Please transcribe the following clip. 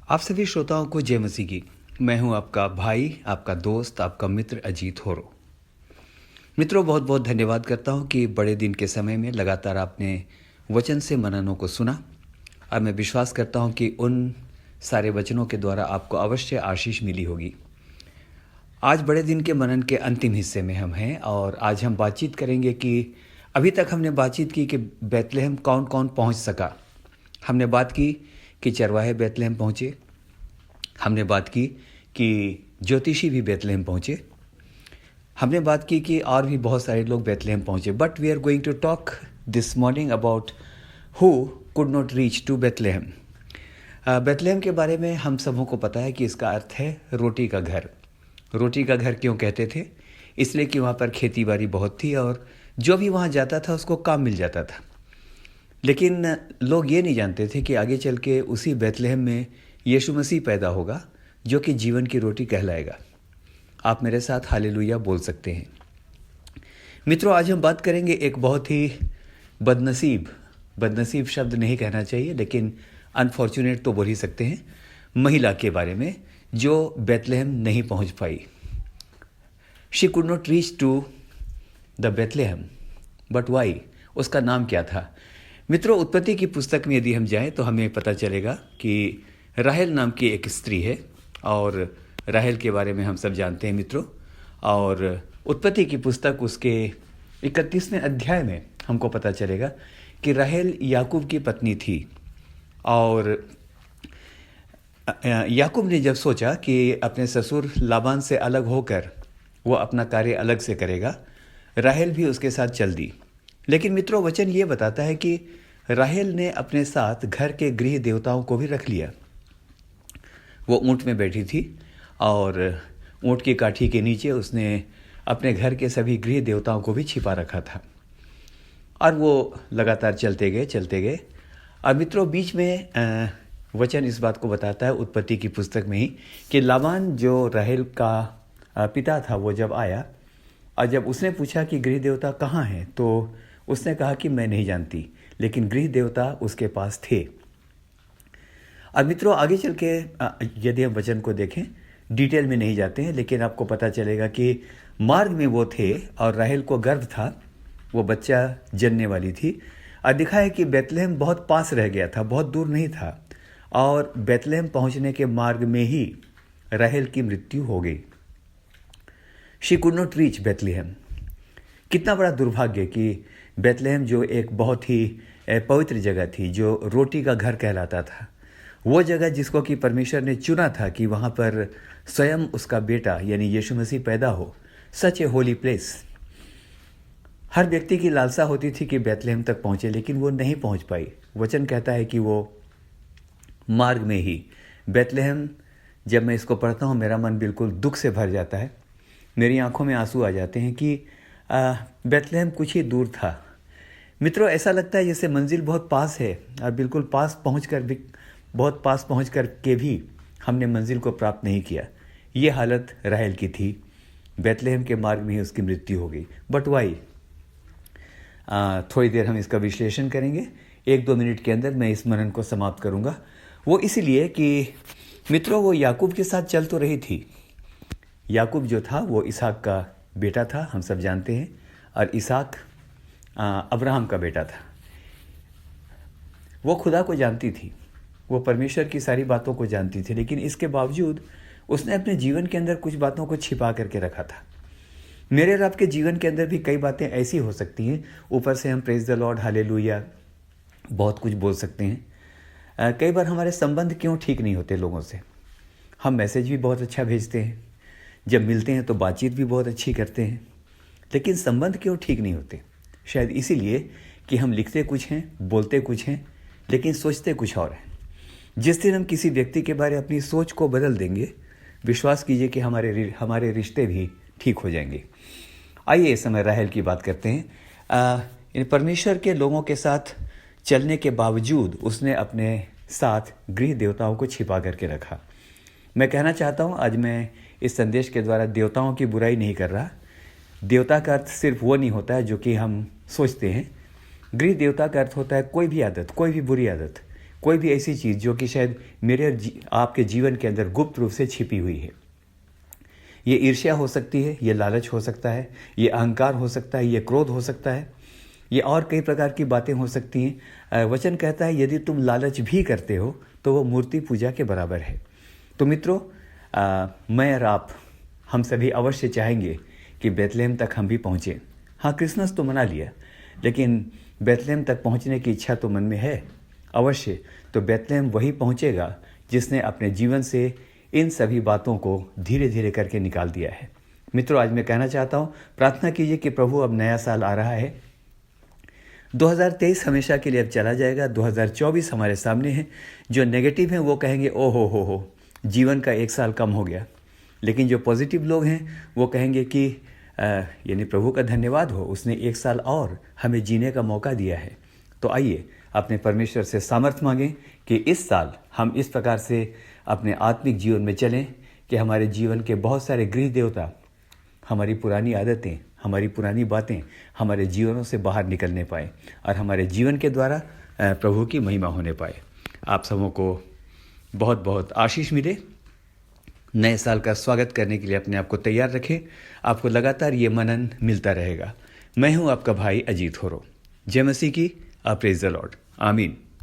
आप सभी श्रोताओं को जय मसीह की। मैं हूं आपका भाई, आपका दोस्त, आपका मित्र अजीत होरो। मित्रों, बहुत बहुत धन्यवाद करता हूं कि बड़े दिन के समय में लगातार आपने वचन से मननों को सुना और मैं विश्वास करता हूं कि उन सारे वचनों के द्वारा आपको अवश्य आशीष मिली होगी। आज बड़े दिन के मनन के अंतिम हिस्से में हम हैं और आज हम बातचीत करेंगे कि अभी तक हमने बातचीत की कि बैतलहम कौन कौन पहुंच सका। हमने बात की कि चरवाहे बैतलहम पहुंचे। हमने बात की कि ज्योतिषी भी बैतलहम पहुंचे। हमने बात की कि और भी बहुत सारे लोग बैतलहम पहुंचे। But we are going to talk this morning about who could not reach to Bethlehem. Bethlehem के बारे में हम सबों को पता है कि इसका अर्थ है रोटी का घर। रोटी का घर क्यों कहते थे? इसलिए कि वहाँ पर खेती बाड़ी बहुत थी और जो भी वहाँ जाता था उसको काम मिल जाता था। लेकिन लोग ये नहीं जानते थे कि आगे चल के उसी बैतलहम में यीशु मसीह पैदा होगा, जो कि जीवन की रोटी कहलाएगा। आप मेरे साथ हालेलुया बोल सकते हैं। मित्रों, आज हम बात करेंगे एक बहुत ही बदनसीब शब्द नहीं कहना चाहिए, लेकिन अनफॉर्चुनेट तो बोल ही सकते हैं, महिला के बारे में जो बैतलहम नहीं पहुंच पाई। She could not reach to the Bethlehem, but why? उसका नाम क्या था? मित्रों, उत्पत्ति की पुस्तक में यदि हम जाएं तो हमें पता चलेगा कि राहेल नाम की एक स्त्री है और राहेल के बारे में हम सब जानते हैं मित्रों। और उत्पत्ति की पुस्तक उसके 31वें अध्याय में हमको पता चलेगा कि राहेल याकूब की पत्नी थी। और याकूब ने जब सोचा कि अपने ससुर लाबान से अलग होकर वो अपना कार्य अलग से करेगा, राहेल भी उसके साथ चल दी। लेकिन मित्रों, वचन ये बताता है कि राहेल ने अपने साथ घर के गृह देवताओं को भी रख लिया। वो ऊँट में बैठी थी और ऊँट की काठी के नीचे उसने अपने घर के सभी गृह देवताओं को भी छिपा रखा था। और वो लगातार चलते गए। और मित्रों, बीच में वचन इस बात को बताता है उत्पत्ति की पुस्तक में ही कि लाबान जो राहेल का पिता था, वो जब आया और जब उसने पूछा कि गृह देवता कहाँ हैं, तो उसने कहा कि मैं नहीं जानती, लेकिन गृह देवता उसके पास थे। और मित्रों, आगे चल के यदि हम वचन को देखें, डिटेल में नहीं जाते हैं, लेकिन आपको पता चलेगा कि मार्ग में वो थे और राहेल को गर्भ था, वो बच्चा जनने वाली थी। और दिखा है कि बैतलहम बहुत पास रह गया था, बहुत दूर नहीं था। और बैतलहम पहुंचने के मार्ग में ही राहेल की मृत्यु हो गई। शी कुड नॉट रीच बैतलहम। कितना बड़ा दुर्भाग्य कि बैतलहम जो एक बहुत ही पवित्र जगह थी, जो रोटी का घर कहलाता था, वो जगह जिसको कि परमेश्वर ने चुना था कि वहाँ पर स्वयं उसका बेटा यानी यीशु मसीह पैदा हो, सच ए होली प्लेस। हर व्यक्ति की लालसा होती थी कि बैतलहम तक पहुँचे, लेकिन वो नहीं पहुँच पाई। वचन कहता है कि वो मार्ग में ही बैतलहम, जब मैं इसको पढ़ता हूँ मेरा मन बिल्कुल दुख से भर जाता है, मेरी आंखों में आंसू आ जाते हैं कि बैतलहम कुछ ही दूर था। मित्रों, ऐसा लगता है जैसे मंजिल बहुत पास है और बिल्कुल बहुत पास पहुँच कर के भी हमने मंजिल को प्राप्त नहीं किया। ये हालत राहेल की थी। बैतलहम के मार्ग में ही उसकी मृत्यु हो गई। But why? थोड़ी देर हम इसका विश्लेषण करेंगे। 1-2 मिनट के अंदर मैं इस मनन को समाप्त करूंगा। वो इसलिए कि मित्रों, वो याकूब के साथ चल तो रही थी। याकूब जो था वो इसहाक का बेटा था, हम सब जानते हैं, और इसहाक अब्राहम का बेटा था। वो खुदा को जानती थी, वो परमेश्वर की सारी बातों को जानती थी, लेकिन इसके बावजूद उसने अपने जीवन के अंदर कुछ बातों को छिपा करके रखा था। मेरे और आपके जीवन के अंदर भी कई बातें ऐसी हो सकती हैं। ऊपर से हम प्रेज द लॉर्ड, हालेलुया, बहुत कुछ बोल सकते हैं। कई बार हमारे संबंध क्यों ठीक नहीं होते लोगों से। हम मैसेज भी बहुत अच्छा भेजते हैं, जब मिलते हैं तो बातचीत भी बहुत अच्छी करते हैं, लेकिन संबंध क्यों ठीक नहीं होते? शायद इसीलिए कि हम लिखते कुछ हैं, बोलते कुछ हैं, लेकिन सोचते कुछ और हैं। जिस दिन हम किसी व्यक्ति के बारे में अपनी सोच को बदल देंगे, विश्वास कीजिए कि हमारे रिश्ते भी ठीक हो जाएंगे। आइए इस समय राहेल की बात करते हैं। परमेश्वर के लोगों के साथ चलने के बावजूद उसने अपने साथ गृह देवताओं को छिपा करके रखा। मैं कहना चाहता हूँ, आज मैं इस संदेश के द्वारा देवताओं की बुराई नहीं कर रहा। देवता का अर्थ सिर्फ वो नहीं होता है जो कि हम सोचते हैं। गृह देवता का अर्थ होता है कोई भी आदत, कोई भी बुरी आदत, कोई भी ऐसी चीज़ जो कि शायद मेरे आपके जीवन के अंदर गुप्त रूप से छिपी हुई है। ये ईर्ष्या हो सकती है, ये लालच हो सकता है, ये अहंकार हो सकता है, ये क्रोध हो सकता है, ये और कई प्रकार की बातें हो सकती हैं। वचन कहता है यदि तुम लालच भी करते हो तो वो मूर्ति पूजा के बराबर है। तो मित्रों, मैं और आप, हम सभी अवश्य चाहेंगे कि बेथलेहम तक हम भी पहुँचें। हाँ, क्रिसमस तो मना लिया, लेकिन बेथलेहम तक पहुँचने की इच्छा तो मन में है अवश्य। तो बेथलेहम वही पहुँचेगा जिसने अपने जीवन से इन सभी बातों को धीरे धीरे करके निकाल दिया है। मित्रों, आज मैं कहना चाहता हूँ, प्रार्थना कीजिए कि प्रभु, अब नया साल आ रहा है। 2023 हमेशा के लिए अब चला जाएगा। 2024 हमारे सामने है। जो नेगेटिव हैं वो कहेंगे ओ हो, जीवन का एक साल कम हो गया। लेकिन जो पॉजिटिव लोग हैं वो कहेंगे कि यानी प्रभु का धन्यवाद हो, उसने एक साल और हमें जीने का मौका दिया है। तो आइए अपने परमेश्वर से सामर्थ्य मांगें कि इस साल हम इस प्रकार से अपने आत्मिक जीवन में चलें कि हमारे जीवन के बहुत सारे गृह देवता, हमारी पुरानी आदतें, हमारी पुरानी बातें हमारे जीवनों से बाहर निकलने पाए और हमारे जीवन के द्वारा प्रभु की महिमा होने पाए। आप सबों को बहुत बहुत आशीष मिले। नए साल का स्वागत करने के लिए अपने आप को तैयार रखें। आपको लगातार ये मनन मिलता रहेगा। मैं हूं आपका भाई अजीत होरो। जय मसीह की। Praise the Lord. आमीन।